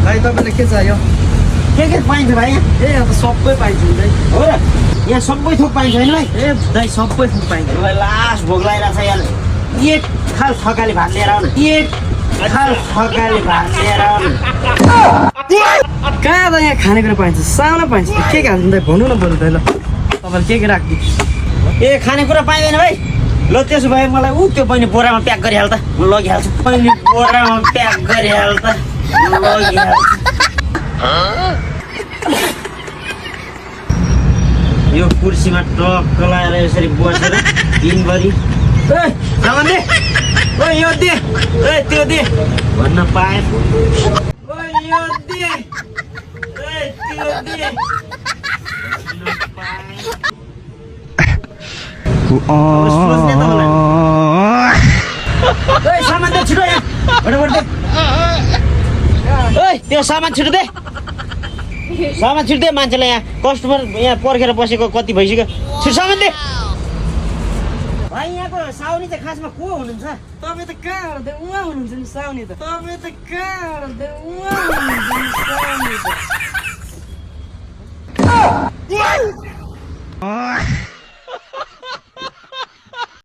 भाइ तपाईँलाई के चाहियो? के पाइन्छ भाइ यहाँ? ए अब सबै पाइन्छ नि दाइ। हो र यहाँ सबै थोक पाइन्छ होइन भाइ? ए दाइ सबै थोक पाइन्छ। भाइ लास्ट भोक लागिरहेको छ यहाँ एक थाल थकाली भात लिएर आउनु एक थाल थकाली भात लिएर आउनु कहाँ त यहाँ खानेकुरा पाइन्छ सानो पाइन्छ के खान्छ दाइ भन्नु न बरु दाइ ल तपाईँले के राखिदिन्छु। ए खानेकुरा पाइँदैन भाइ ल त्यसो भए मलाई त्यो बहिनी बोरामा प्याक गरिहाल त म लगिहाल्छु बहिनी बोरामा प्याक गरिहाल त लगिहाल्छु यो कुर्सीमा टक्क लगाएर यसरी बसेर दिनभरि सामान दे यो दे त्यो दे भन्न पाएँ यो दे त्यो दे भन्न पाएँ सामान दे छिटो यहाँ फटाफट दे त्यो सामान छिटो दे सामान छिटो दे मान्छेलाई यहाँ कस्टमर यहाँ पर्खेर बसेको कति भइसक्यो छिटो सामान दे भाइ यहाँको साउनी चाहिँ खासमा को हुनुहुन्छ तपाईँ त कहाँबाट उहाँ हुनुहुन्छ नि साउनी त तपाईँ त कहाँबाट उहाँ हुनुहुन्छ नि साउनी त